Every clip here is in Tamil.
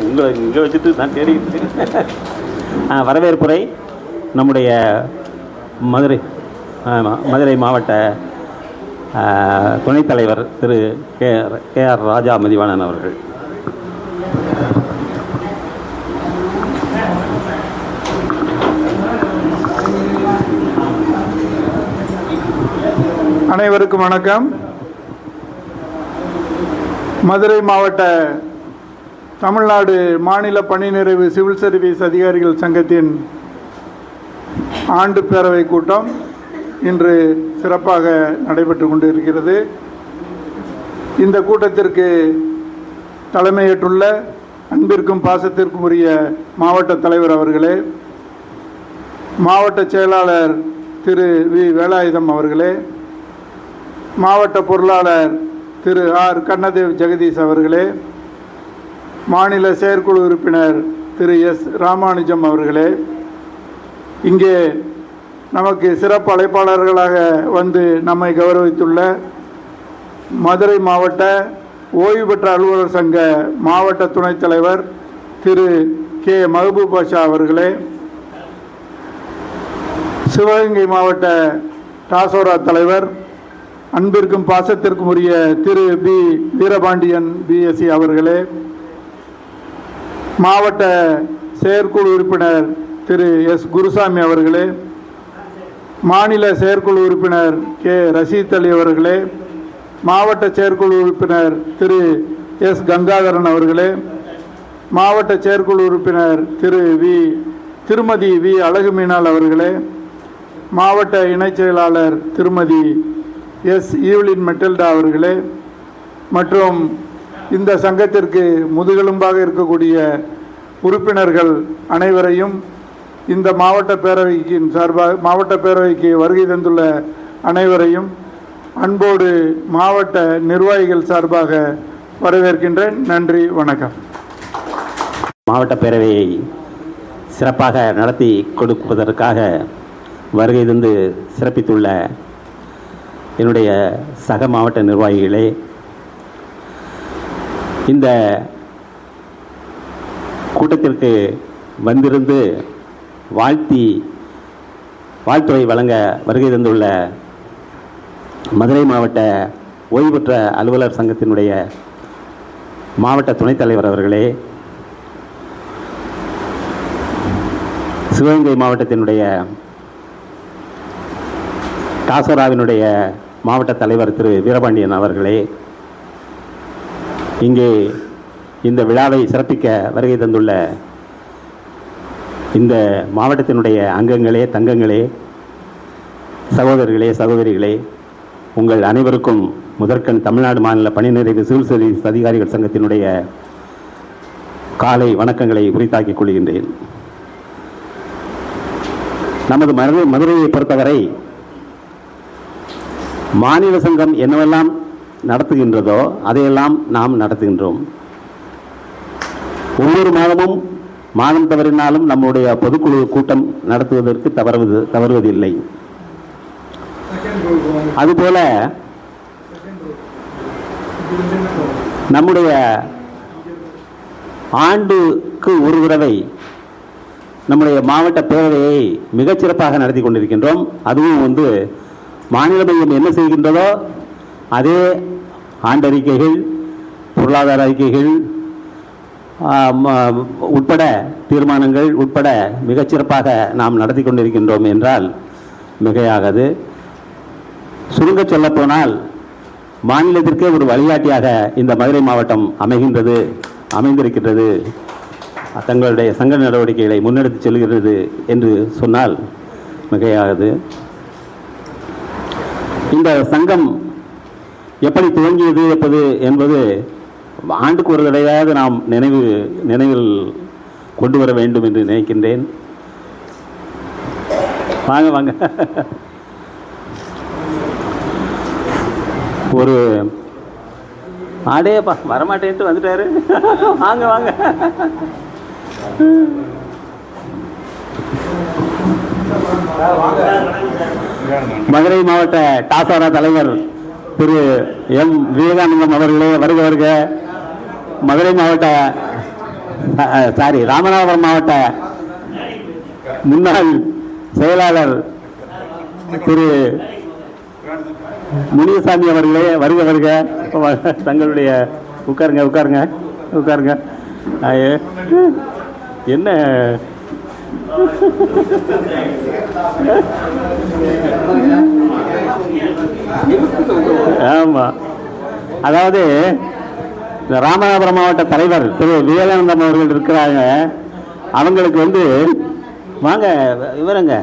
உங்களை இங்கே வச்சுட்டு நான் தேடிக்கிட்டு வரவேற்புரை நம்முடைய மதுரை மாவட்ட துணைத் தலைவர் திரு கே.ஆர். ராஜா மதிவாணன் அவர்கள். அனைவருக்கும் வணக்கம். மதுரை மாவட்ட தமிழ்நாடு மாநில பணி நிறைவு சிவில் சர்வீஸ் அதிகாரிகள் சங்கத்தின் ஆண்டு பேரவை கூட்டம் இன்று சிறப்பாக நடைபெற்று கொண்டிருக்கிறது. இந்த கூட்டத்திற்கு தலைமையேற்றுள்ள அன்பிற்கும் பாசத்திற்கும் உரிய மாவட்ட தலைவர் அவர்களே, மாவட்ட செயலாளர் திரு வி. வேலாயுதம் அவர்களே, மாவட்ட பொருளாளர் திரு ஆர். கண்ணதேவ் ஜெகதீஷ் அவர்களே, மாநில செயற்குழு உறுப்பினர் திரு எஸ். ராமானுஜம் அவர்களே, இங்கே நமக்கு சிறப்பு அழைப்பாளர்களாக வந்து நம்மை கௌரவித்துள்ள மதுரை மாவட்ட ஓய்வு பெற்ற அலுவலர் சங்க மாவட்ட துணைத் தலைவர் திரு கே. மஹபூப் பாஷா அவர்களே, சிவகங்கை மாவட்ட டாசோரா தலைவர் அன்பிற்கும் பாசத்திற்கும் உரிய திரு பி. வீரபாண்டியன் பிஎஸ்சி அவர்களே, மாவட்ட செயற்குழு உறுப்பினர் திரு எஸ். குருசாமி அவர்களே, மாநில செயற்குழு உறுப்பினர் கே. ரஷீத் அலி அவர்களே, மாவட்ட செயற்குழு உறுப்பினர் திரு எஸ். கங்காதரன் அவர்களே, மாவட்ட செயற்குழு உறுப்பினர் திருமதி வி. அழகு மீனாள் அவர்களே, மாவட்ட இணைச் செயலாளர் திருமதி எஸ். ஈவ்லின் மெட்டல்டா அவர்களே, மற்றும் இந்த சங்கத்திற்கு முதுகெலும்பாக இருக்கக்கூடிய உறுப்பினர்கள் அனைவரையும், இந்த மாவட்ட பேரவைக்கு வருகை தந்துள்ள அனைவரையும் அன்போடு மாவட்ட நிர்வாகிகள் சார்பாக வரவேற்கின்றேன். நன்றி, வணக்கம். மாவட்ட பேரவையை சிறப்பாக நடத்தி கொடுப்பதற்காக வருகை தந்து சிறப்பித்துள்ள என்னுடைய சக மாவட்ட நிர்வாகிகளே, இந்த கூட்டத்திற்கு வந்திருந்து வாழ்த்துறை வழங்க வருகை தந்துள்ள மதுரை மாவட்ட ஓய்வு பெற்ற அலுவலர் சங்கத்தினுடைய மாவட்ட துணைத் தலைவர் அவர்களே, சிவகங்கை மாவட்டத்தினுடைய டாசோராவினுடைய மாவட்ட தலைவர் திரு வீரபாண்டியன் அவர்களே, இங்கே இந்த விழாவை சிறப்பிக்க வருகை தந்துள்ள இந்த மாவட்டத்தினுடைய அங்கங்களே, தங்கங்களே, சகோதரர்களே, சகோதரிகளே, உங்கள் அனைவருக்கும் முதற்கண் தமிழ்நாடு மாநில பணி நிறைவு சிவில் சர்வீஸ் அதிகாரிகள் சங்கத்தினுடைய காலை வணக்கங்களை உரித்தாக்கிக் கொள்கின்றேன். நமது மதுரையை பொறுத்தவரை மாநில சங்கம் என்னவெல்லாம் நடத்துகின்றதோ அதையெல்லாம் நாம் நடத்துகின்றோம். ஒவ்வொரு மாதம் தவறினாலும் நம்முடைய பொதுக்குழு கூட்டம் நடத்துவதற்கு தவறுவதில்லை. அதுபோல நம்முடைய ஆண்டுக்கு ஒரு தடவை நம்முடைய மாவட்ட பேரவையை மிகச்சிறப்பாக நடத்தி கொண்டிருக்கின்றோம். அதுவும் மாநில மையம் என்ன செய்கின்றதோ அதே ஆண்டறிக்கைகள், பொருளாதார அறிக்கைகள் உட்பட தீர்மானங்கள் உட்பட மிகச்சிறப்பாக நாம் நடத்தி கொண்டிருக்கின்றோம் என்றால் மிகையாகாது. சுருங்க சொல்லப்போனால் மாநிலத்திற்கே ஒரு வழிகாட்டியாக இந்த மதுரை மாவட்டம் அமைந்திருக்கின்றது, தங்களுடைய சங்க நடவடிக்கைகளை முன்னெடுத்து செல்கிறது என்று சொன்னால் மிகையாகாது. இந்த சங்கம் எப்படி துவங்கியது என்பது ஆண்டுக்கு ஒரு தடவையாக நாம் நினைவில் கொண்டு வர வேண்டும் என்று நினைக்கின்றேன். வாங்க ஒரு ஆடேப்பா வரமாட்டேன்ட்டு வந்துட்டாரு. வாங்க மதுரை மாவட்ட டாசாரா தலைவர் திரு எம் விவேகானந்தம் அவர்களே வருக வருக. மதுரை மாவட்ட ராமநாதபுரம் மாவட்ட முன்னாள் செயலாளர் திரு முனியசாமி அவர்களே வருக வருக. தங்களுடைய உட்காருங்க உட்காருங்க உட்காருங்க. என்ன ஆமா, அதாவது ராமநாதபுரம் மாவட்ட தலைவர் திரு விவேகானந்தம் அவர்கள் இருக்கிறாங்க. அவங்களுக்கு வாங்க இவருங்க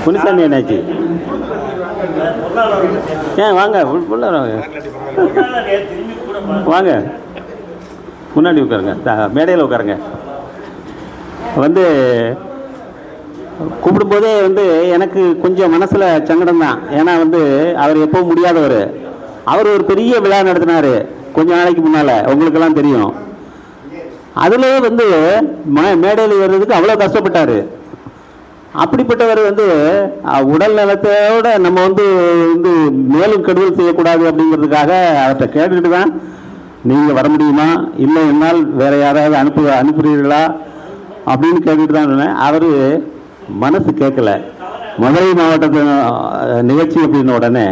முனிசாமி என்னாச்சு வாங்க வாங்க முன்னாடி உட்காருங்க, மேடையில் உட்காருங்க. கூப்பிடும்போதே எனக்கு கொஞ்சம் மனசில் சங்கடம் தான். ஏன்னா அவர் எப்போ முடியாதவர். அவர் ஒரு பெரிய விழா நடத்தினார் கொஞ்ச நாளைக்கு முன்னால், உங்களுக்கெல்லாம் தெரியும். அதுலேயே மேடையில் ஏறுறதுக்கு அவ்வளோ கஷ்டப்பட்டார். அப்படிப்பட்டவர் உடல் நலத்தோட நம்ம மேலும் கெடுதல் செய்யக்கூடாது அப்படிங்கிறதுக்காக அவர்கிட்ட கேட்டுக்கிட்டு தான் நீங்கள் வர முடியுமா, இல்லை என்னால் வேற யாராவது அனுப்புறீர்களா அப்படின்னு கேட்டுட்டு தான் சொன்னேன். அவர் மனசு கேட்கல. மதுரை மாவட்டத்தின் நிகழ்ச்சி அப்படின்ன உடனே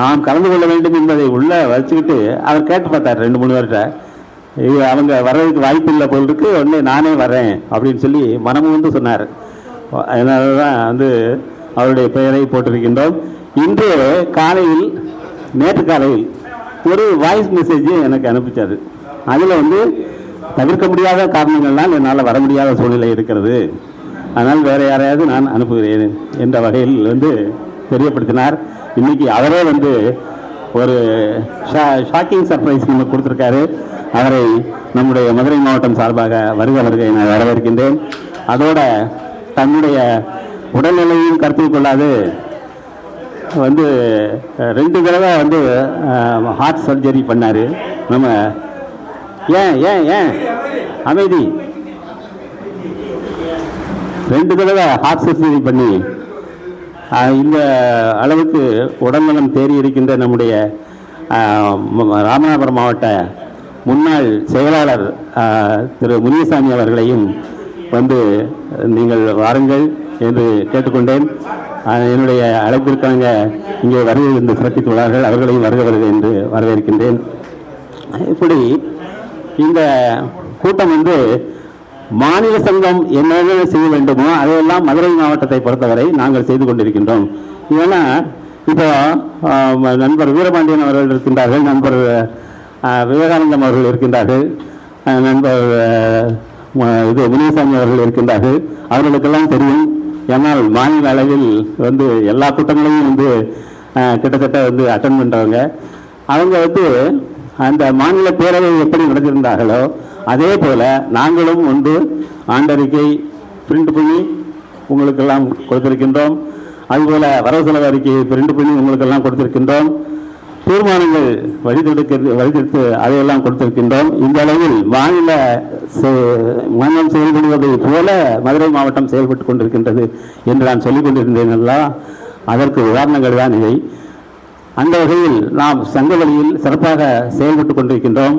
நாம் கலந்து கொள்ள வேண்டும் என்பதை உள்ள வச்சுக்கிட்டு அவர் கேட்டு பார்த்தார் 2-3 பேர்கிட்ட. அவங்க வர்றதுக்கு வாய்ப்பு இல்லை போல் இருக்கு, உடனே நானே வரேன் அப்படின்னு சொல்லி மனமும் சொன்னார். அதனால தான் அவருடைய பெயரை போட்டிருக்கின்றோம். இன்று காலையில், நேற்று காலையில் ஒரு வாய்ஸ் மெசேஜ் எனக்கு அனுப்பிச்சார். அதில் தவிர்க்க முடியாத காரணங்கள்னால் என்னால் வர முடியாத சூழ்நிலை இருக்கிறது, அதனால் வேறு யாரையாவது நான் அனுப்புகிறேன் என்ற வகையில் தெரியப்படுத்தினார். இன்னைக்கு அவரே ஒரு ஷாக்கிங் சர்ப்ரைஸ் நமக்கு கொடுத்துருக்காரு. அவரை நம்முடைய மதுரை மாவட்டம் சார்பாக வருக வருகை நான் வரவேற்கின்றேன். அதோட தன்னுடைய உடல்நிலையும் கருத்தில் கொள்ளாது 2 தடவை ஹார்ட் சர்ஜரி பண்ணார். நம்ம ஏன் அமைதி 2 தடவை ஹார்ட் சர்ஜரி பண்ணி இந்த அளவுக்கு உடல்நலம் தேறி இருக்கின்ற நம்முடைய ராமநாதபுரம் மாவட்ட முன்னாள் செயலாளர் திரு முனியசாமி அவர்களையும் நீங்கள் வாருங்கள் என்று கேட்டுக்கொண்டேன். என்னுடைய அழைப்பிற்காக இங்கே வருகை இருந்து சிறப்பித்துள்ளார்கள். அவர்களையும் வருக வருக என்று வரவேற்கின்றேன். இப்படி இந்த கூட்டம் மாநில சங்கம் என்னென்ன செய்ய வேண்டுமோ அதையெல்லாம் மதுரை மாவட்டத்தை பொறுத்தவரை நாங்கள் செய்து கொண்டிருக்கின்றோம். ஏன்னா இப்போ நண்பர் வீரபாண்டியன் அவர்கள் இருக்கின்றார்கள், நண்பர் விவேகானந்தம் அவர்கள் இருக்கின்றார்கள், நண்பர் முனியசாமி அவர்கள் இருக்கின்றார்கள். அவர்களுக்கெல்லாம் தெரியும். ஏன்னால் மாநில அளவில் எல்லா கூட்டங்களையும் கிட்டத்தட்ட அட்டன் பண்ணுறவங்க. அவங்க அந்த மாநில பேரவை எப்படி நடத்திருந்தார்களோ அதே போல் நாங்களும் ஆண்டறிக்கை பிரிண்ட் பண்ணி உங்களுக்கெல்லாம் கொடுத்திருக்கின்றோம். அதுபோல் வரவு செலவு அறிக்கையை பிரிண்ட் பண்ணி உங்களுக்கெல்லாம் கொடுத்திருக்கின்றோம். தீர்மானங்கள் வழிதெடுத்து அதையெல்லாம் கொடுத்திருக்கின்றோம். இந்த அளவில் மாநிலம் செயல்படுவதை போல மதுரை மாவட்டம் செயல்பட்டு கொண்டிருக்கின்றது என்று நான் சொல்லிக் கொண்டிருந்தேன். அதற்கு உதாரணங்கள் தான் இவை. அந்த வகையில் நாம் சங்க வழியில் சிறப்பாக செயல்பட்டு கொண்டிருக்கின்றோம்.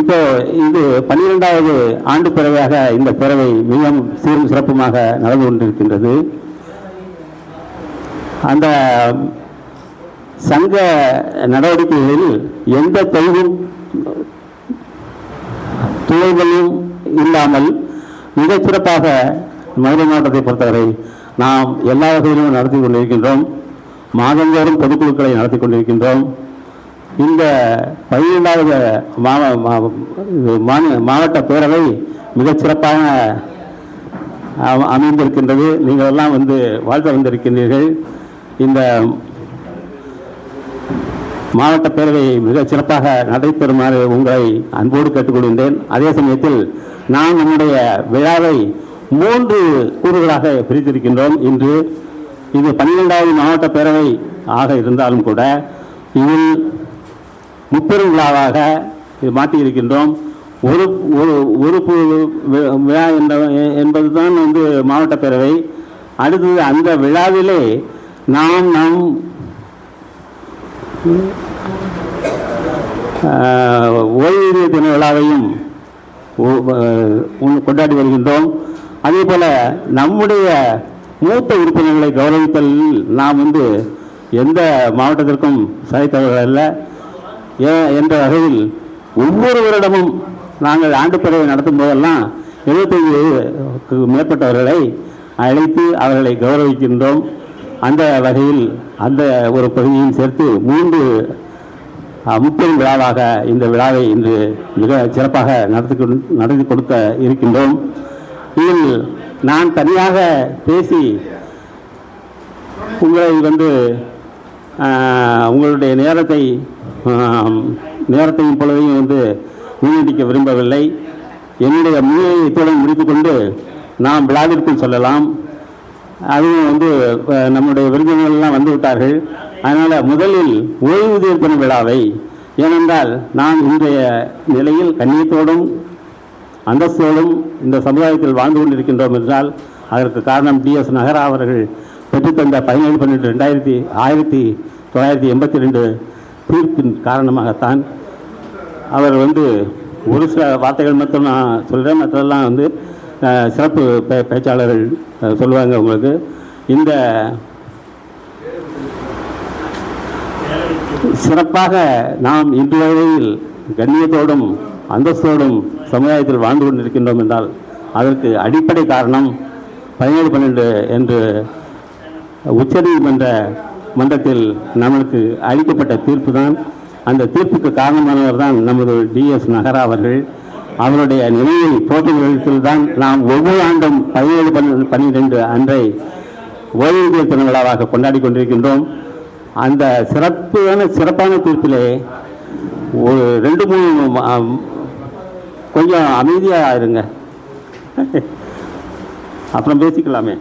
இப்போ இது 12வது ஆண்டு பேரவையாக இந்த பேரவை மிகவும் சீரும் சிறப்புமாக நடந்து கொண்டிருக்கின்றது. அந்த சங்க நடவடிக்கைகளில் எந்த துறைகளும் இல்லாமல் மிகச் சிறப்பாக மதுரை மாவட்டத்தை பொறுத்தவரை நாம் எல்லா வகையிலும் நடத்தி கொண்டிருக்கின்றோம். மாதந்தோறும் பொதுக்குழுக்களை நடத்தி கொண்டிருக்கின்றோம். இந்த 12வது மாவட்ட பேரவை மிகச் சிறப்பாக அமைந்திருக்கின்றது. நீங்கள் எல்லாம் வாழ்த்து வந்திருக்கின்றீர்கள். இந்த மாவட்ட பேரவையை மிகச் சிறப்பாக நடைபெறுமாறு உங்களை அன்போடு கேட்டுக்கொள்கின்றேன். அதே சமயத்தில் நாம் நம்முடைய விழாவை 3 கூறுகளாக பிரித்திருக்கின்றோம். இன்று இது 12வது மாவட்ட பேரவை ஆக இருந்தாலும் கூட இதில் முப்பெரும் விழாவாக இது மாற்றியிருக்கின்றோம். ஒரு விழா என்பதுதான் மாவட்ட பேரவை. அடுத்தது அந்த விழாவிலே நாம் நம் ஓய்வூதிய தின விழாவையும் கொண்டாடி வருகின்றோம். அதே போல் நம்முடைய மூத்த உறுப்பினர்களை கௌரவித்தலில் நாம் எந்த மாவட்டத்திற்கும் சளைத்தவர்கள் அல்ல என்ற வகையில் ஒவ்வொரு வருடமும் நாங்கள் ஆண்டுப்படையை நடத்தும் போதெல்லாம் 75க்கு மேற்பட்டவர்களை அழைத்து அவர்களை கௌரவிக்கின்றோம். அந்த வகையில் அந்த ஒரு பகுதியும் சேர்த்து 3 முப்பெரும் விழாவாக இந்த விழாவை இன்று மிக சிறப்பாக நடத்தி கொடுக்க இருக்கின்றோம். இதில் நான் தனியாக பேசி உங்களை உங்களுடைய நேரத்தையும் பொழுதையும் வீணடிக்க விரும்பவில்லை. என்னுடைய முன்னிலையை இத்துடன் முடித்துக்கொண்டு நாம் விழாவிற்குள் சொல்லலாம். அதுவும் நம்முடைய விருந்தினர்கள்லாம் வந்துவிட்டார்கள். அதனால் முதலில் ஓய்வூதிய தின விழாவை, ஏனென்றால் நாம் இன்றைய நிலையில் கண்ணியத்தோடும் அந்தஸ்தோடும் இந்த சமுதாயத்தில் வாழ்ந்து கொண்டிருக்கின்றோம் என்றால் அதற்கு காரணம் டிஎஸ் நகரா அவர்கள் பெற்றுத்தந்த 17/12/1982 தீர்ப்பின் காரணமாகத்தான். அவர் ஒரு சில வார்த்தைகள் மட்டும் நான் சொல்கிறேன், மற்றெல்லாம் சிறப்பு பேச்சாளர்கள் சொல்லுவாங்க. உங்களுக்கு இந்த சிறப்பாக நாம் இன்று வரையில் கண்ணியத்தோடும் அந்தஸ்தோடும் சமுதாயத்தில் வாழ்ந்து கொண்டிருக்கின்றோம் என்றால் அதற்கு அடிப்படை காரணம் 17/12 என்று உச்சநீதிமன்ற மன்றத்தில் நமக்கு அளிக்கப்பட்ட தீர்ப்பு தான். அந்த தீர்ப்புக்கு காரணமானவர் தான் நமது டிஎஸ் நகரா அவர்கள். அவருடைய நினைவை போற்றும் விதத்தில் தான் நாம் ஒவ்வொரு ஆண்டும் 17/12 அன்றை ஓய்வூதிய தின விழாவாக கொண்டாடி கொண்டிருக்கின்றோம். அந்த சிறப்பான தீர்ப்பிலே ஒரு 2-3 கொஞ்சம் அமைதியாக இருங்க, அப்புறம் பேசிக்கலாமே.